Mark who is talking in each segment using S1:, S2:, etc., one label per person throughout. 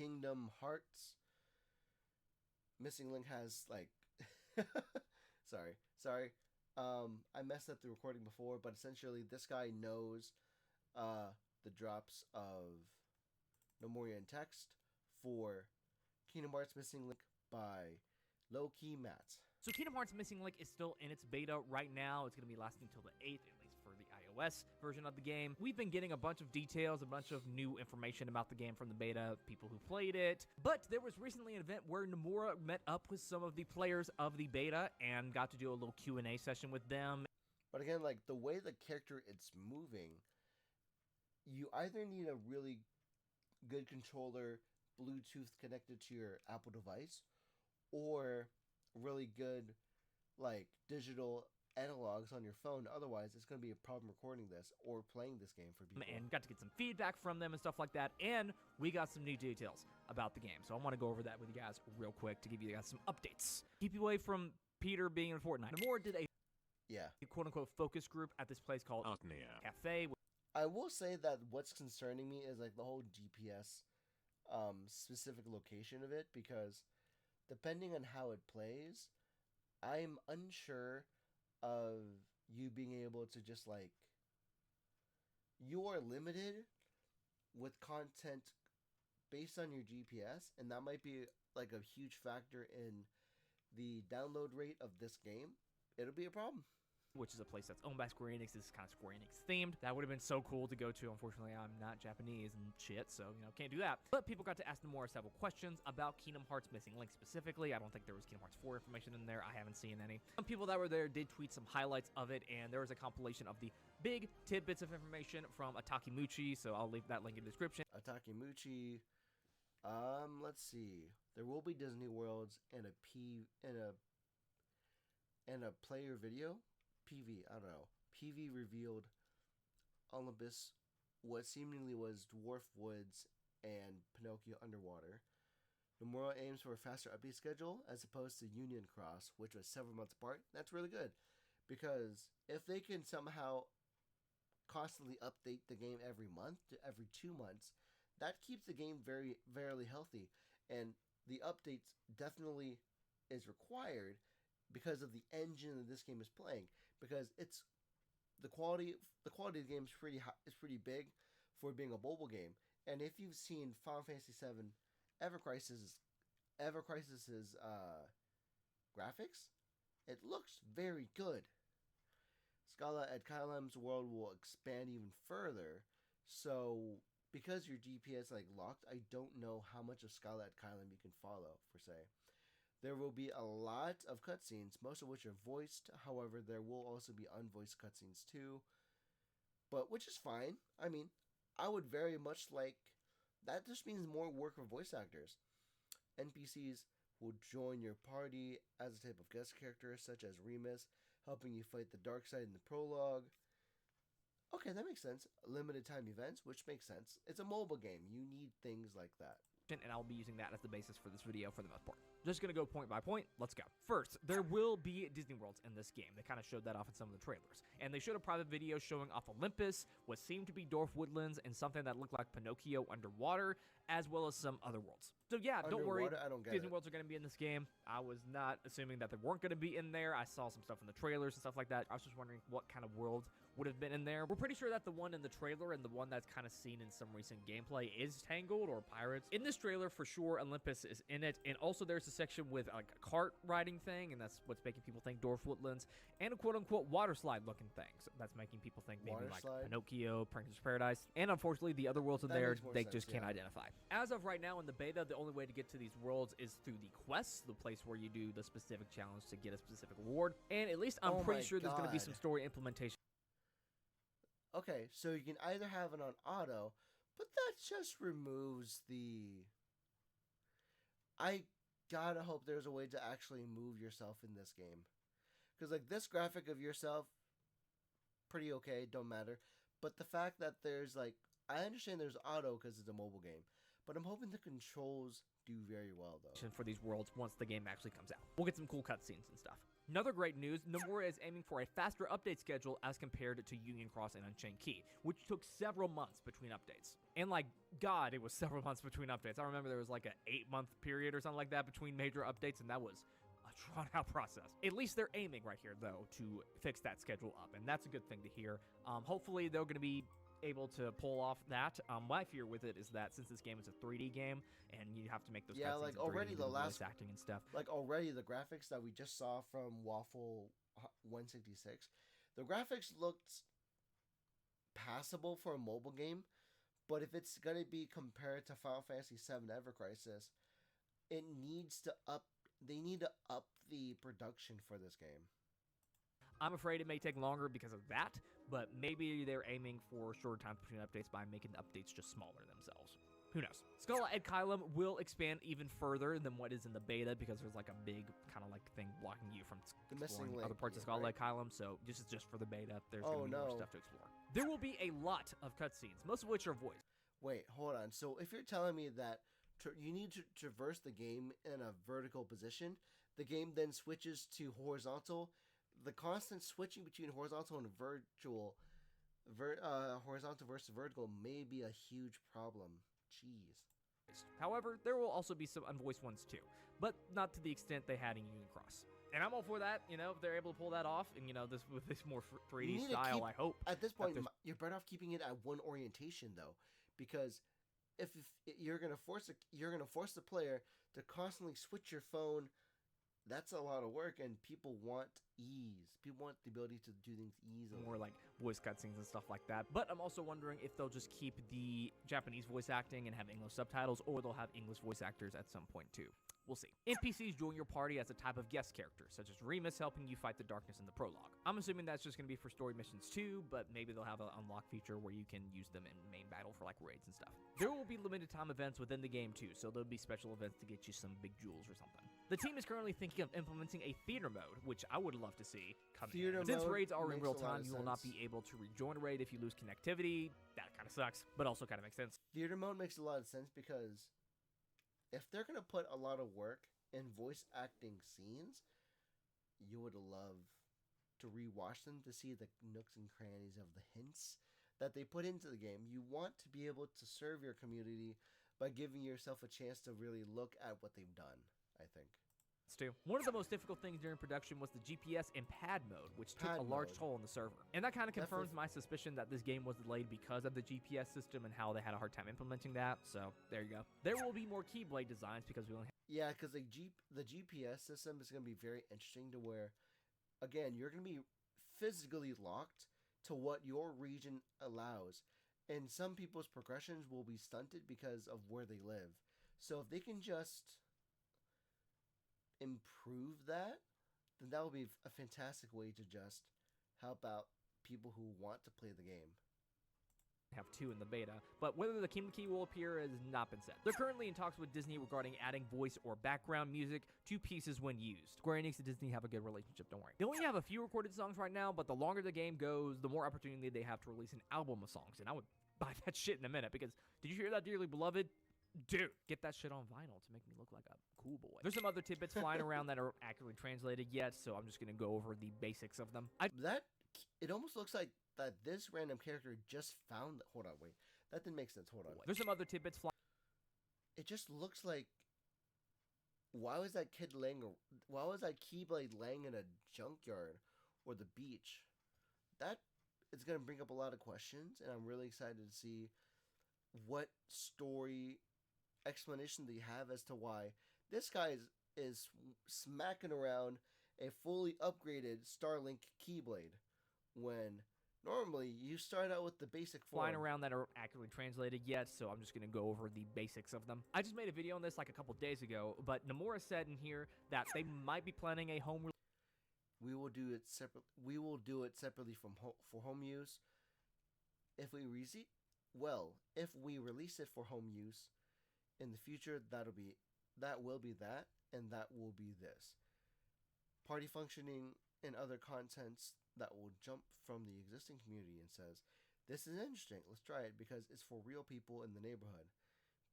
S1: Kingdom Hearts Missing Link has like sorry. I messed up the recording before, but essentially this guy knows the drops of Nomurian text for Kingdom Hearts Missing Link by Low Key Matt.
S2: So Kingdom Hearts Missing Link is still in its beta right now. It's going to be lasting until the 8th, at least for the iOS version of the game. We've been getting a bunch of details, a bunch of new information about the game from the beta, people who played it. But there was recently an event where Nomura met up with some of the players of the beta and got to do a little Q&A session with them.
S1: But again, like the way the character it's moving, you either need a really good controller, Bluetooth connected to your Apple device, or really good like digital analogs on your phone. Otherwise it's going to be a problem recording this or playing this game for people.
S2: And got to get some feedback from them and stuff like that, and we got some new details about the game, so I want to go over that with you guys real quick to give you guys some updates. Keep you away from Peter being in Fortnite. Nomura did a quote-unquote focus group at this place called
S3: Altnia
S2: Cafe.
S1: I will say that what's concerning me is like the whole GPS specific location of it, because depending on how it plays, I'm unsure of you being able to just like, you are limited with content based on your GPS, and that might be like a huge factor in the download rate of this game. It'll be a problem.
S2: Which is a place that's owned by Square Enix. This is kind of Square Enix themed. That would have been so cool to go to. Unfortunately, I'm not Japanese and shit, so, can't do that. But people got to ask Nomura several questions about Kingdom Hearts Missing Link specifically. I don't think there was Kingdom Hearts 4 information in there. I haven't seen any. Some people that were there did tweet some highlights of it, and there was a compilation of the big tidbits of information from Atakimuchi, so I'll leave that link in the description.
S1: Atakimuchi, let's see. There will be Disney Worlds and a player video. PV, I don't know. PV revealed Olympus, what seemingly was Dwarf Woods and Pinocchio underwater. Nomura aims for a faster update schedule as opposed to Union Cross, which was several months apart. That's really good, because if they can somehow constantly update the game every month to every 2 months, that keeps the game very, very healthy. And the updates definitely is required because of the engine that this game is playing, because it's the quality of the game is pretty high, is pretty big for being a mobile game. And if you've seen Final Fantasy VII Ever Crisis's graphics, it looks very good. Scala at Kylem's world will expand even further, so because your GPS like locked, I don't know how much of Scala at Kylem you can follow per se. There will be a lot of cutscenes, most of which are voiced. However, there will also be unvoiced cutscenes too, but which is fine. I mean, I would very much like that. Just means more work for voice actors. NPCs will join your party as a type of guest character, such as Remus, helping you fight the dark side in the prologue. Okay, that makes sense. Limited time events, which makes sense. It's a mobile game. You need things like that.
S2: And I'll be using that as the basis for this video for the most part. Just gonna go point by point. Let's go. First, there will be Disney Worlds in this game. They kind of showed that off in some of the trailers. And they showed a private video showing off Olympus, what seemed to be Dwarf Woodlands, and something that looked like Pinocchio underwater, as well as some other worlds. So yeah, don't worry.
S1: I don't get
S2: Disney
S1: it.
S2: Worlds are going to be in this game. I was not assuming that they weren't going to be in there. I saw some stuff in the trailers and stuff like that. I was just wondering what kind of world would have been in there. We're pretty sure that the one in the trailer and the one that's kind of seen in some recent gameplay is Tangled or Pirates. In this trailer, for sure, Olympus is in it. And also there's a section with like a cart riding thing, and that's what's making people think Dwarf Woodlands, and a quote-unquote water slide looking thing. So that's making people think maybe like Pinocchio, Princess Paradise. And unfortunately, the other worlds are there. They just can't identify. As of right now in the beta, the only way to get to these worlds is through the quests, the place where you do the specific challenge to get a specific reward. And at least I'm pretty sure there's going to be some story implementation.
S1: Okay, so you can either have it on auto, but that just removes the... I gotta hope there's a way to actually move yourself in this game. Because like this graphic of yourself, pretty okay, don't matter. But the fact that there's like... I understand there's auto because it's a mobile game, but I'm hoping the controls do very well though
S2: for these worlds once the game actually comes out. We'll get some cool cutscenes and stuff. Another great news, Nomura is aiming for a faster update schedule as compared to Union Cross and Unchained Key, which took several months between updates. And God, it was several months between updates. I remember there was an 8-month period or something like that between major updates, and that was a drawn-out process. At least they're aiming right here, though, to fix that schedule up, and that's a good thing to hear. Hopefully, they're going to be able to pull off that. My fear with it is that since this game is a 3D game and you have to make those cutscenes
S1: already the last
S2: voice acting and stuff.
S1: Already the graphics that we just saw from Wtphu 166, the graphics looked passable for a mobile game, but if it's going to be compared to Final Fantasy VII Ever Crisis, it needs to up. They need to up the production for this game.
S2: I'm afraid it may take longer because of that, but maybe they're aiming for shorter times between updates by making the updates just smaller themselves. Who knows? Skull and Kylum will expand even further than what is in the beta because there's a big kind of thing blocking you from exploring other parts of Skull and Kylum, so this is just for the beta. There's going to be more stuff to explore. There will be a lot of cutscenes, most of which are voiced.
S1: Wait, hold on. So if you're telling me that you need to traverse the game in a vertical position, the game then switches to horizontal. The constant switching between horizontal and horizontal versus vertical may be a huge problem. Jeez.
S2: However, there will also be some unvoiced ones too, but not to the extent they had in Union Cross. And I'm all for that, if they're able to pull that off, and this with this more 3D style, I hope.
S1: At this point, you're better off keeping it at one orientation though, because if you're gonna force the player to constantly switch your phone. That's a lot of work, and people want ease. People want the ability to do things easily.
S2: More voice cutscenes and stuff like that. But I'm also wondering if they'll just keep the Japanese voice acting and have English subtitles, or they'll have English voice actors at some point too. We'll see. NPCs join your party as a type of guest character, such as Remus helping you fight the darkness in the prologue. I'm assuming that's just going to be for story missions too, but maybe they'll have an unlock feature where you can use them in main battle for raids and stuff. There will be limited time events within the game too, so there'll be special events to get you some big jewels or something. The team is currently thinking of implementing a theater mode, which I would love to see come in. Since raids are in real time, you will not be able to rejoin a raid if you lose connectivity. That kind of sucks, but also kind of makes sense.
S1: Theater mode makes a lot of sense because if they're going to put a lot of work in voice acting scenes, you would love to rewatch them to see the nooks and crannies of the hints that they put into the game. You want to be able to serve your community by giving yourself a chance to really look at what they've done, I think.
S2: One of the most difficult things during production was the GPS and pad mode, which took a large toll on the server. And that kind of confirms my suspicion that this game was delayed because of the GPS system and how they had a hard time implementing that. So, there you go. There will be more Keyblade designs because we only have...
S1: Yeah, because the GPS system is going to be very interesting to where, again, you're going to be physically locked to what your region allows. And some people's progressions will be stunted because of where they live. So if they can just improve that, then that will be a fantastic way to just help out people who want to play the game.
S2: Have 2 in the beta, but whether the Kingdom Key will appear has not been said. They're currently in talks with Disney regarding adding voice or background music to pieces when used. Square Enix and Disney have a good relationship, don't worry. They only have a few recorded songs right now, but the longer the game goes, the more opportunity they have to release an album of songs, and I would buy that shit in a minute, because did you hear that, Dearly Beloved? Dude, get that shit on vinyl to make me look like a cool boy. There's some other tidbits flying around that are accurately translated yet, so I'm just going to go over the basics of them.
S1: It almost looks like that this random character just found... Hold on, wait. That didn't make sense. Hold on.
S2: There's some other tidbits flying...
S1: It just looks like... Why was that Keyblade laying in a junkyard or the beach? That is going to bring up a lot of questions, and I'm really excited to see what story explanation they have as to why this guy is smacking around a fully upgraded Starlink Keyblade when normally you start out with the basic form.
S2: Flying around that are accurately translated yet, so I'm just going to go over the basics of them. I just made a video on this a couple days ago, but Nomura said in here that they might be planning a home...
S1: We will do it separately for home use. If we release it for home use in the future, that will be that, and that will be this. Party functioning and other contents that will jump from the existing community and says, this is interesting, let's try it because it's for real people in the neighborhood.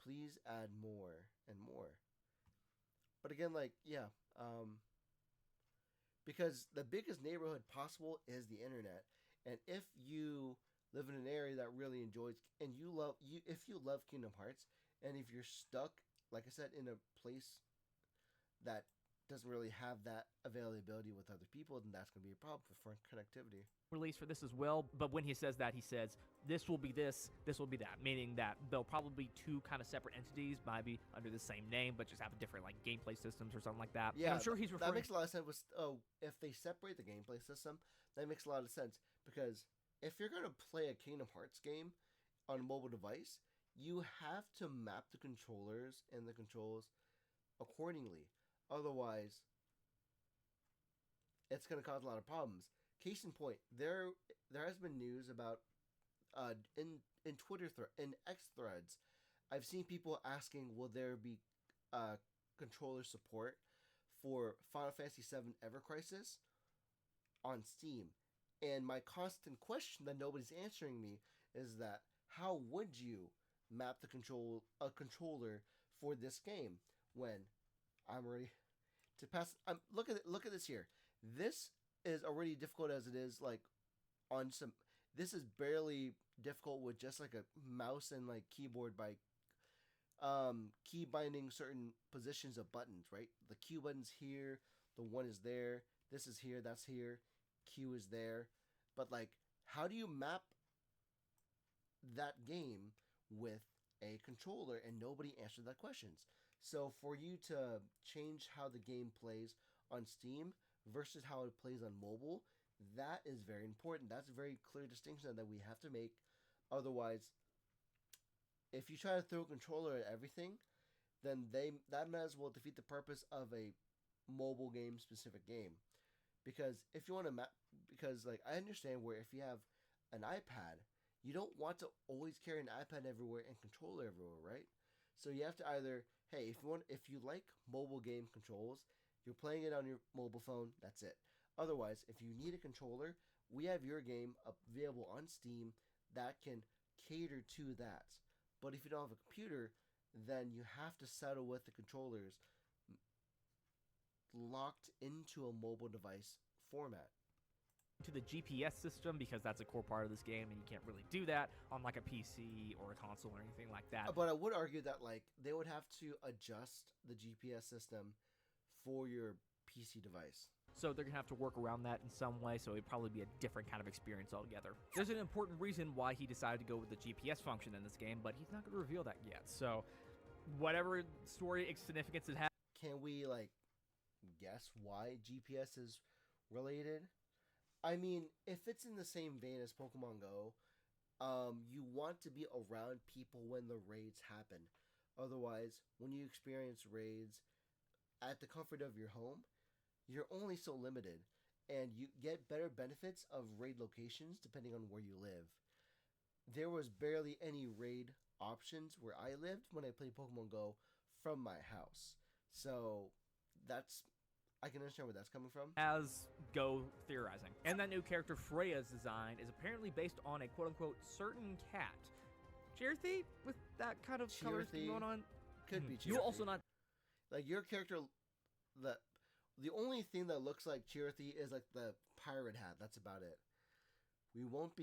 S1: Please add more and more. But again, because the biggest neighborhood possible is the internet. And if you live in an area that really enjoys and if you love Kingdom Hearts, and if you're stuck, like I said, in a place that doesn't really have that availability with other people, then that's going to be a problem for connectivity.
S2: Release for this as well, but when he says that, he says this will be this will be that, meaning that they'll probably be two kind of separate entities, maybe under the same name, but just have different like gameplay systems or something like that.
S1: Yeah,
S2: and I'm sure he's referring.
S1: That makes a lot of sense. If they separate the gameplay system, that makes a lot of sense, because if you're going to play a Kingdom Hearts game on a mobile device, you have to map the controllers and the controls accordingly. Otherwise, it's going to cause a lot of problems. Case in point, there has been news about in Twitter in X threads, I've seen people asking, will there be controller support for Final Fantasy VII Ever Crisis on Steam? And my constant question that nobody's answering me is that how would you map a controller for this game when I'm ready to pass? Look at this here. This is already difficult as it is. Like on some, this is barely difficult with just like a mouse and like keyboard by key binding certain positions of buttons. Right, the Q button's here, the 1 is there, this is here, that's here, Q is there. But like, how do you map that game with a controller? And nobody answered that questions. So for you to change how the game plays on Steam versus how it plays on mobile, that is very important. That's a very clear distinction that we have to make. Otherwise, if you try to throw a controller at everything, then that might as well defeat the purpose of a mobile game specific game. Because if you want to because like I understand where if you have an iPad, you don't want to always carry an iPad everywhere and controller everywhere, right? So you have to either, hey, if you like mobile game controls, you're playing it on your mobile phone, that's it. Otherwise, if you need a controller, we have your game available on Steam that can cater to that. But if you don't have a computer, then you have to settle with the controllers locked into a mobile device format.
S2: To the GPS system, because that's a core part of this game, and you can't really do that on like a PC or a console or anything like that.
S1: But I would argue that like they would have to adjust the GPS system for your PC device.
S2: So they're going to have to work around that in some way, so it'd probably be a different kind of experience altogether. There's an important reason why he decided to go with the GPS function in this game, but he's not going to reveal that yet. So whatever story significance it has.
S1: Can we like guess why GPS is related? I mean, if it's in the same vein as Pokemon Go, you want to be around people when the raids happen. Otherwise, when you experience raids at the comfort of your home, you're only so limited, and you get better benefits of raid locations depending on where you live. There was barely any raid options where I lived when I played Pokemon Go from my house. So I can understand where that's coming from.
S2: As Go theorizing. And that new character Freya's design is apparently based on a quote-unquote certain cat. Chirithy? With that kind of color scheme going on?
S1: Could be Chirithy.
S2: You also not...
S1: Like, your character... The only thing that looks like Chirithy is, like, the pirate hat. That's about it. We won't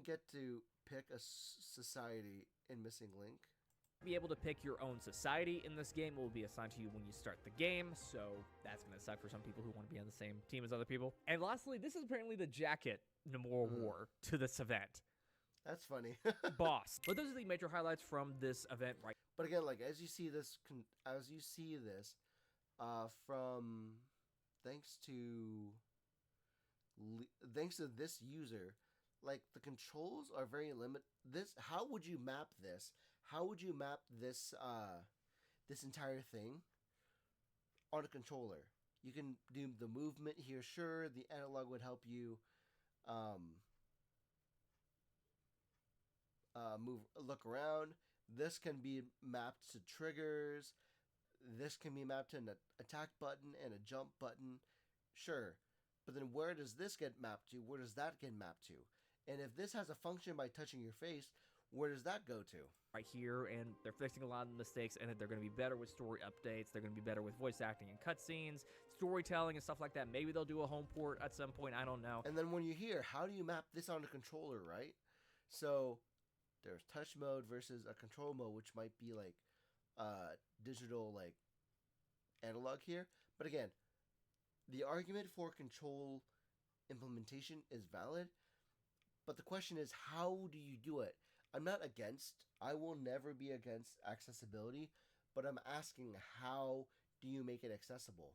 S1: get to pick a society in Missing Link.
S2: Be able to pick your own society in this game. It will be assigned to you when you start the game, so that's going to suck for some people who want to be on the same team as other people. And lastly, this is apparently the jacket Nomura wore to this event.
S1: That's funny.
S2: Boss. But those are the major highlights from this event, right?
S1: But again, like as you see this, from thanks to this user, like the controls are very limited. How would you map this? How would you map this this entire thing on a controller? You can do the movement here, sure. The analog would help you look around. This can be mapped to triggers. This can be mapped to an attack button and a jump button, sure. But then where does this get mapped to? Where does that get mapped to? And if this has a function by touching your face, Where does that go to?
S2: Right here, and they're fixing a lot of the mistakes, and they're going to be better with story updates. They're going to be better with voice acting and cutscenes, storytelling and stuff like that. Maybe they'll do a home port at some point. I don't know.
S1: And then when you hear, how do you map this on a controller, right? So there's touch mode versus a control mode, which might be like digital, like analog here. But again, the argument for control implementation is valid. But the question is, how do you do it? I will never be against accessibility, but I'm asking, how do you make it accessible?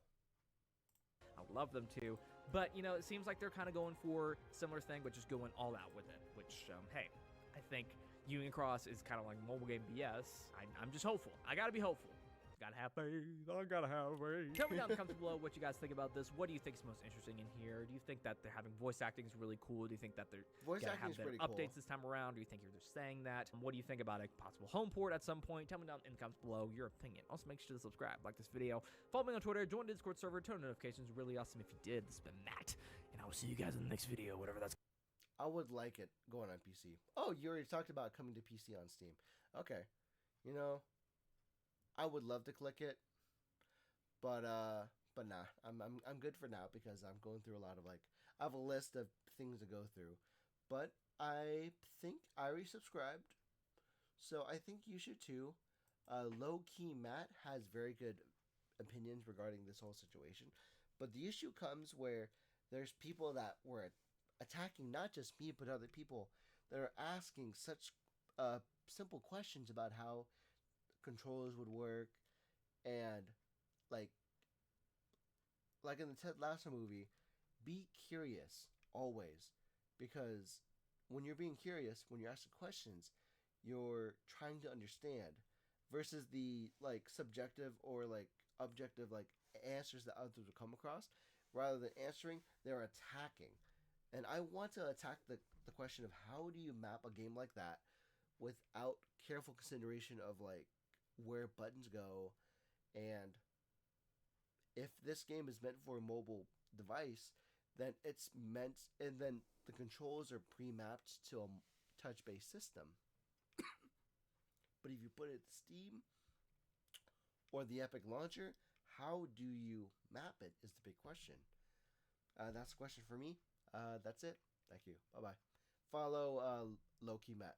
S2: I would love them to, but it seems like they're kind of going for similar thing, but just going all out with it. Which, hey, I think Union Cross is kind of like mobile game BS. I'm just hopeful. I gotta be hopeful. Gotta have faith. I gotta have faith. Tell me down in the comments below what you guys think about this. What do you think is most interesting in here? Do you think that they're having voice acting is really cool? Do you think that they're
S1: voice
S2: gonna
S1: acting
S2: have better updates this time around? Do you think you're just saying that? What do you think about a possible home port at some point? Tell me down in the comments below your opinion. Also, make sure to subscribe, like this video, follow me on Twitter, join the Discord server, turn notifications. Really awesome if you did. This has been Matt, and I will see you guys in the next video, whatever that's.
S1: I would like it going on PC. Oh, you already talked about coming to PC on Steam. Okay, I would love to click it. But nah, I'm good for now because I'm going through a lot of I have a list of things to go through. But I think I already subscribed, so I think you should too. Low key Matt has very good opinions regarding this whole situation, but the issue comes where there's people that were attacking not just me but other people that are asking such simple questions about how controllers would work and like in the Ted Lasso movie, be curious always, because when you're being curious, when you're asking questions, you're trying to understand versus the subjective or objective answers that others will come across. Rather than answering, they're attacking. And I want to attack the question of how do you map a game like that without careful consideration of where buttons go, and if this game is meant for a mobile device, then it's meant, and then the controls are pre-mapped to a touch-based system. But if you put it in Steam or the Epic Launcher, how do you map it is the big question. That's the question for me. That's it. Thank you. Bye-bye. Follow Low-Key Matt.